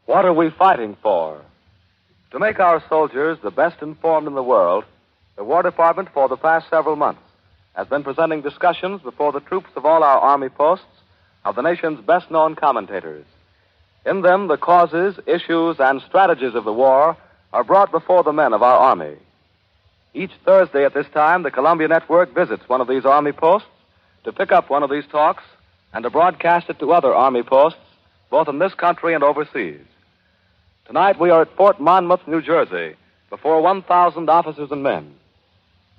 What are we fighting for? To make our soldiers the best informed in the world, the War Department, for the past several months, has been presenting discussions before the troops of all our Army posts of the nation's best-known commentators. In them, the causes, issues, and strategies of the war are brought before the men of our Army. Each Thursday at this time, the Columbia Network visits one of these Army posts to pick up one of these talks and to broadcast it to other Army posts, both in this country and overseas. Tonight, we are at Fort Monmouth, New Jersey, before 1,000 officers and men.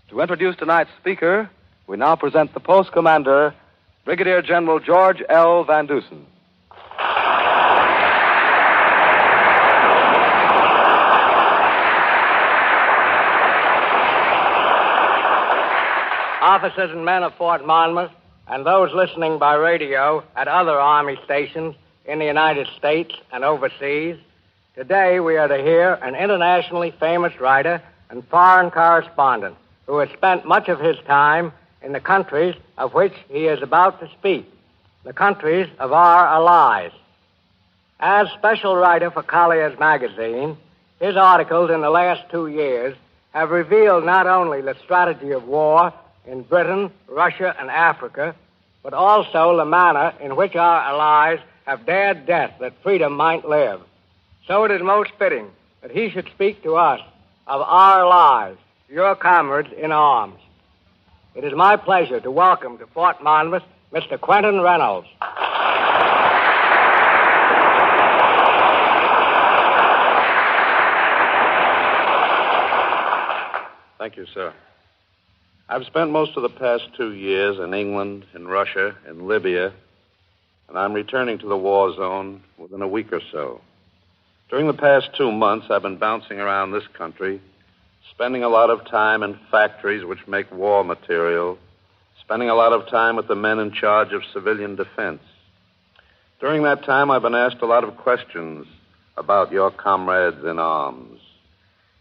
To introduce tonight's speaker, we now present the post commander, Brigadier General George L. Van Dusen. Officers and men of Fort Monmouth, and those listening by radio at other Army stations in the United States and overseas, today we are to hear an internationally famous writer and foreign correspondent who has spent much of his time in the countries of which he is about to speak, the countries of our allies. As special writer for Collier's magazine, his articles in the last 2 years have revealed not only the strategy of war in Britain, Russia, and Africa, but also the manner in which our allies have dared death that freedom might live. So it is most fitting that he should speak to us of our lives, your comrades in arms. It is my pleasure to welcome to Fort Monmouth Mr. Quentin Reynolds. Thank you, sir. I've spent most of the past 2 years in England, in Russia, in Libya, and I'm returning to the war zone within a week or so. During the past 2 months, I've been bouncing around this country, spending a lot of time in factories which make war material, spending a lot of time with the men in charge of civilian defense. During that time, I've been asked a lot of questions about your comrades in arms.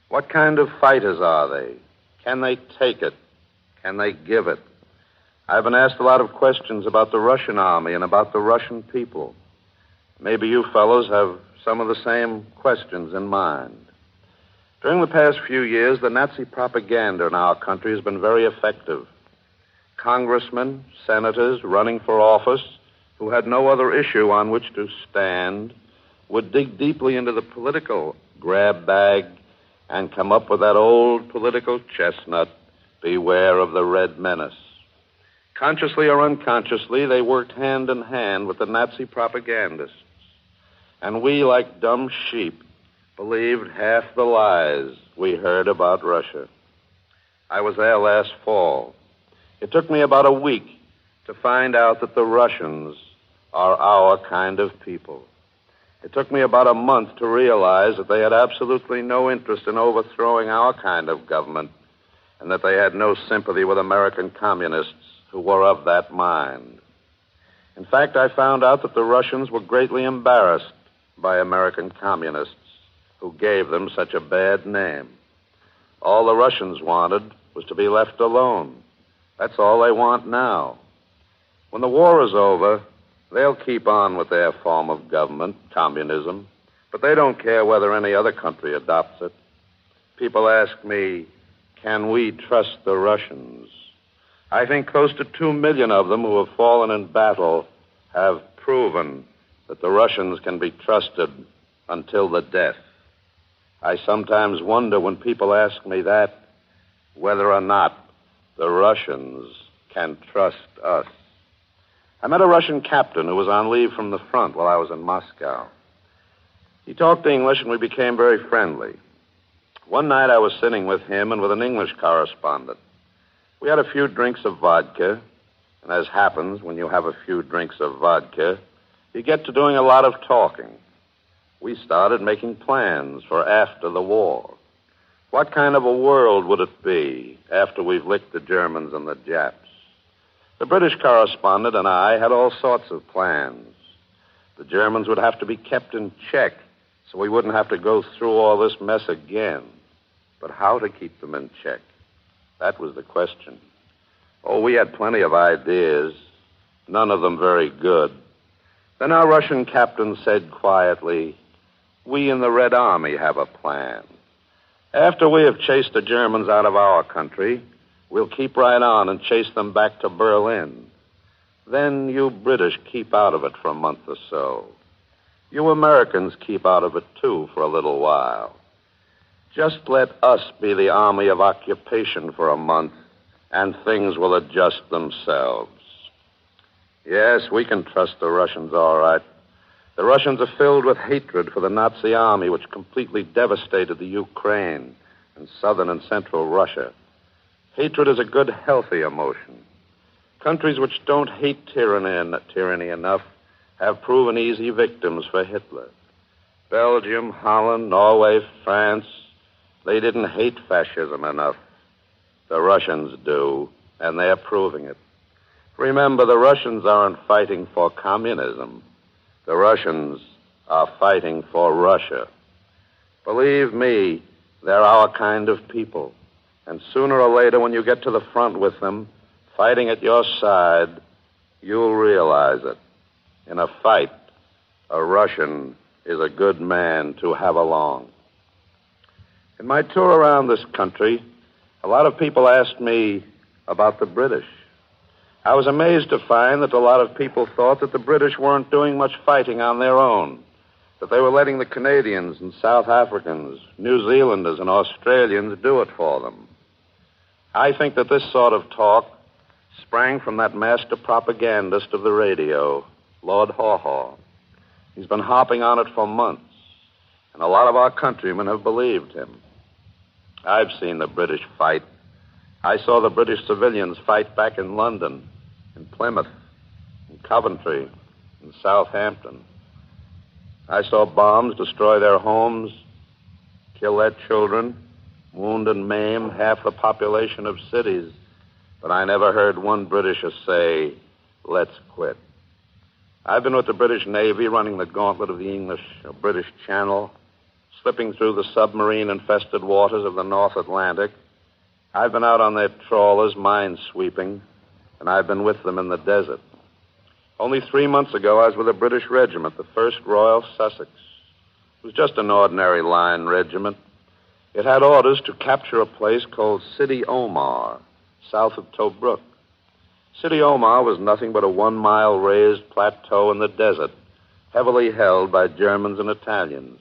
What kind of fighters are they? Can they take it? Can they give it? I've been asked a lot of questions about the Russian army and about the Russian people. Maybe you fellows have some of the same questions in mind. During the past few years, the Nazi propaganda in our country has been very effective. Congressmen, senators running for office who had no other issue on which to stand would dig deeply into the political grab bag and come up with that old political chestnut, beware of the Red Menace. Consciously or unconsciously, they worked hand in hand with the Nazi propagandists. And we, like dumb sheep, believed half the lies we heard about Russia. I was there last fall. It took me about a week to find out that the Russians are our kind of people. It took me about a month to realize that they had absolutely no interest in overthrowing our kind of government, and that they had no sympathy with American communists who were of that mind. In fact, I found out that the Russians were greatly embarrassed by American communists who gave them such a bad name. All the Russians wanted was to be left alone. That's all they want now. When the war is over, they'll keep on with their form of government, communism, but they don't care whether any other country adopts it. People ask me, can we trust the Russians? I think close to 2 million of them who have fallen in battle have proven that the Russians can be trusted until the death. I sometimes wonder when people ask me that, whether or not the Russians can trust us. I met a Russian captain who was on leave from the front while I was in Moscow. He talked English and we became very friendly. One night I was sitting with him and with an English correspondent. We had a few drinks of vodka, and as happens when you have a few drinks of vodka, you get to doing a lot of talking. We started making plans for after the war. What kind of a world would it be after we've licked the Germans and the Japs? The British correspondent and I had all sorts of plans. The Germans would have to be kept in check so we wouldn't have to go through all this mess again. But how to keep them in check? That was the question. Oh, we had plenty of ideas, none of them very good. Then our Russian captain said quietly, we in the Red Army have a plan. After we have chased the Germans out of our country, we'll keep right on and chase them back to Berlin. Then you British keep out of it for a month or so. You Americans keep out of it, too, for a little while. Just let us be the army of occupation for a month, and things will adjust themselves. Yes, we can trust the Russians all right. The Russians are filled with hatred for the Nazi army, which completely devastated the Ukraine and southern and central Russia. Hatred is a good, healthy emotion. Countries which don't hate tyranny enough have proven easy victims for Hitler. Belgium, Holland, Norway, France, they didn't hate fascism enough. The Russians do, and they're proving it. Remember, the Russians aren't fighting for communism. The Russians are fighting for Russia. Believe me, they're our kind of people. And sooner or later, when you get to the front with them, fighting at your side, you'll realize it. In a fight, a Russian is a good man to have along. In my tour around this country, a lot of people asked me about the British. I was amazed to find that a lot of people thought that the British weren't doing much fighting on their own, that they were letting the Canadians and South Africans, New Zealanders and Australians do it for them. I think that this sort of talk sprang from that master propagandist of the radio, Lord Haw Haw. He's been harping on it for months, and a lot of our countrymen have believed him. I've seen the British fight. I saw the British civilians fight back in London, in Plymouth, in Coventry, in Southampton. I saw bombs destroy their homes, kill their children, wound and maim half the population of cities. But I never heard one Britisher say, let's quit. I've been with the British Navy running the gauntlet of the English or British Channel, slipping through the submarine-infested waters of the North Atlantic. I've been out on their trawlers, mine-sweeping, and I've been with them in the desert. Only 3 months ago, I was with a British regiment, the 1st Royal Sussex. It was just an ordinary line regiment. It had orders to capture a place called Sidi Omar, south of Tobruk. Sidi Omar was nothing but a 1-mile raised plateau in the desert, heavily held by Germans and Italians.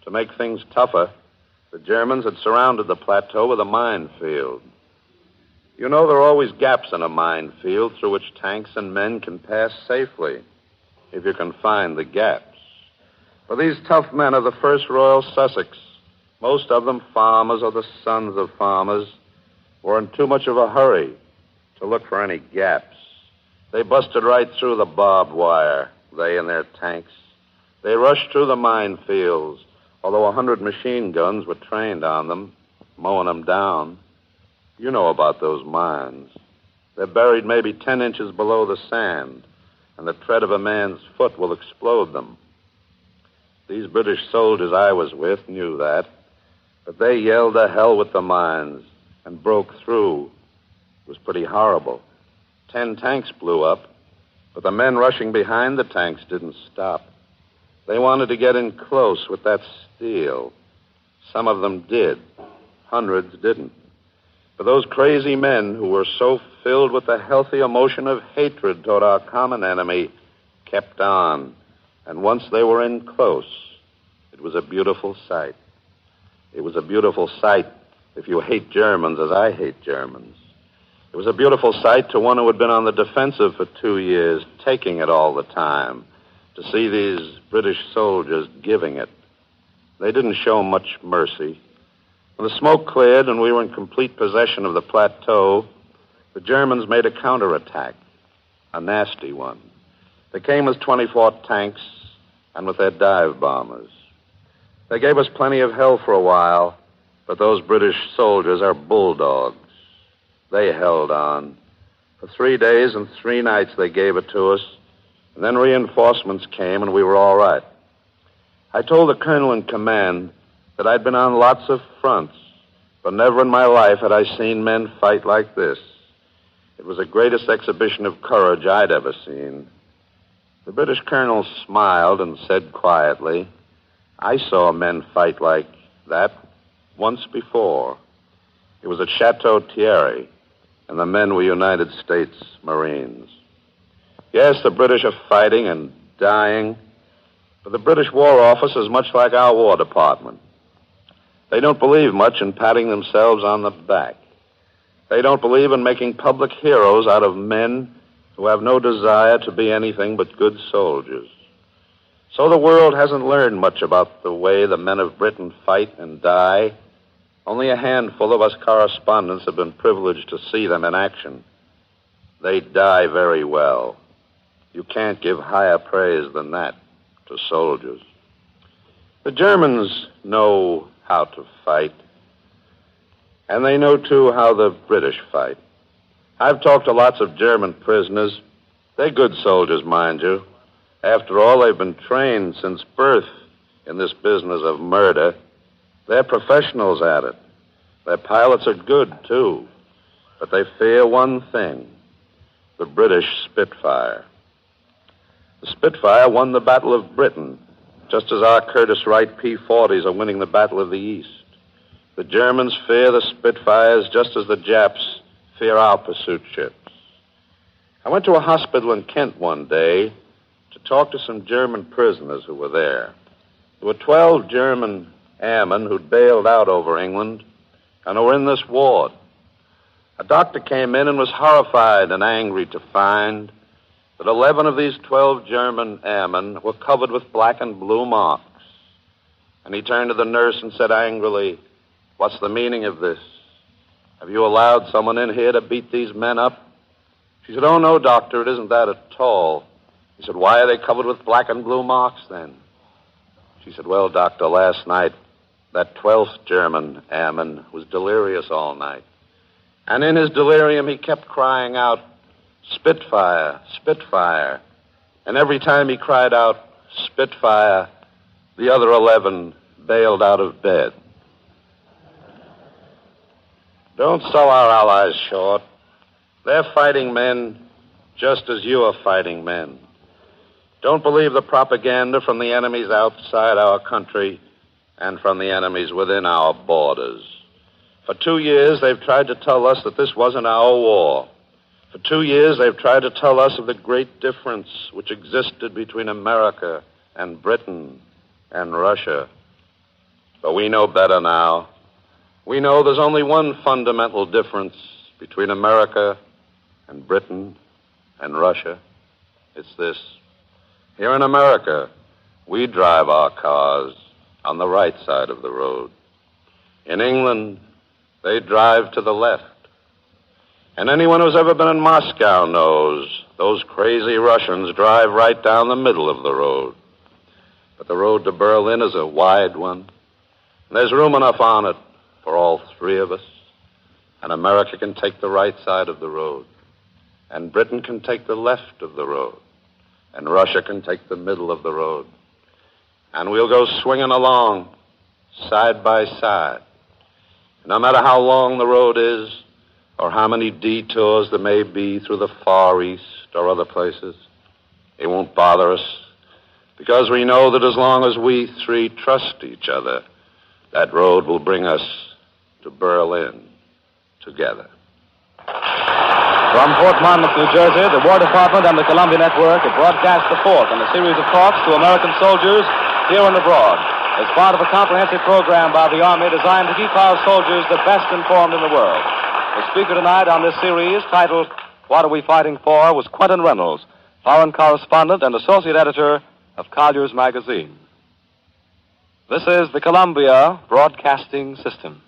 To make things tougher, the Germans had surrounded the plateau with a minefield. You know, there are always gaps in a minefield through which tanks and men can pass safely, if you can find the gaps. For these tough men of the 1st Royal Sussex, most of them farmers or the sons of farmers, were in too much of a hurry to look for any gaps. They busted right through the barbed wire, they and their tanks. They rushed through the minefields, although 100 machine guns were trained on them, mowing them down. You know about those mines. They're buried maybe 10 inches below the sand, and the tread of a man's foot will explode them. These British soldiers I was with knew that, but they yelled to hell with the mines and broke through. It was pretty horrible. 10 tanks blew up, but the men rushing behind the tanks didn't stop. They wanted to get in close with that steel. Some of them did. Hundreds didn't. But those crazy men who were so filled with the healthy emotion of hatred toward our common enemy kept on. And once they were in close, it was a beautiful sight. It was a beautiful sight if you hate Germans as I hate Germans. It was a beautiful sight to one who had been on the defensive for 2 years, taking it all the time, to see these British soldiers giving it. They didn't show much mercy. When the smoke cleared and we were in complete possession of the plateau, the Germans made a counterattack, a nasty one. They came with 24 tanks and with their dive bombers. They gave us plenty of hell for a while, but those British soldiers are bulldogs. They held on. For 3 days and 3 nights they gave it to us, and then reinforcements came and we were all right. I told the colonel in command that I'd been on lots of fronts, but never in my life had I seen men fight like this. It was the greatest exhibition of courage I'd ever seen. The British colonel smiled and said quietly, I saw men fight like that once before. It was at Chateau Thierry, and the men were United States Marines. Yes, the British are fighting and dying, but the British War Office is much like our War Department. They don't believe much in patting themselves on the back. They don't believe in making public heroes out of men who have no desire to be anything but good soldiers. So the world hasn't learned much about the way the men of Britain fight and die. Only a handful of us correspondents have been privileged to see them in action. They die very well. You can't give higher praise than that to soldiers. The Germans know how to fight, and they know, too, how the British fight. I've talked to lots of German prisoners. They're good soldiers, mind you. After all, they've been trained since birth in this business of murder. They're professionals at it. Their pilots are good, too. But they fear one thing, the British Spitfire. The Spitfire won the Battle of Britain, just as our Curtiss-Wright P-40s are winning the Battle of the East. The Germans fear the Spitfires just as the Japs fear our pursuit ships. I went to a hospital in Kent one day to talk to some German prisoners who were there. There were 12 German airmen who'd bailed out over England and who were in this ward. A doctor came in and was horrified and angry to find that 11 of these 12 German airmen were covered with black and blue marks. And he turned to the nurse and said angrily, "What's the meaning of this? Have you allowed someone in here to beat these men up?" She said, "Oh, no, doctor, it isn't that at all." He said, "Why are they covered with black and blue marks, then?" She said, "Well, doctor, last night, that 12th German airman was delirious all night. And in his delirium, he kept crying out, 'Spitfire, Spitfire.' And every time he cried out, 'Spitfire,' the other 11 bailed out of bed." Don't sell our allies short. They're fighting men just as you are fighting men. Don't believe the propaganda from the enemies outside our country and from the enemies within our borders. For 2 years, they've tried to tell us that this wasn't our war. For 2 years, they've tried to tell us of the great difference which existed between America and Britain and Russia. But we know better now. We know there's only one fundamental difference between America and Britain and Russia. It's this. Here in America, we drive our cars on the right side of the road. In England, they drive to the left. And anyone who's ever been in Moscow knows those crazy Russians drive right down the middle of the road. But the road to Berlin is a wide one. And there's room enough on it for all three of us. And America can take the right side of the road. And Britain can take the left of the road. And Russia can take the middle of the road. And we'll go swinging along, side by side. No matter how long the road is, or how many detours there may be through the Far East or other places, it won't bother us, because we know that as long as we three trust each other, that road will bring us to Berlin together. From Fort Monmouth, New Jersey, the War Department and the Columbia Network have broadcast the fourth in a series of talks to American soldiers here and abroad as part of a comprehensive program by the Army designed to keep our soldiers the best informed in the world. The speaker tonight on this series, titled "What Are We Fighting For?" was Quentin Reynolds, foreign correspondent and associate editor of Collier's Magazine. This is the Columbia Broadcasting System.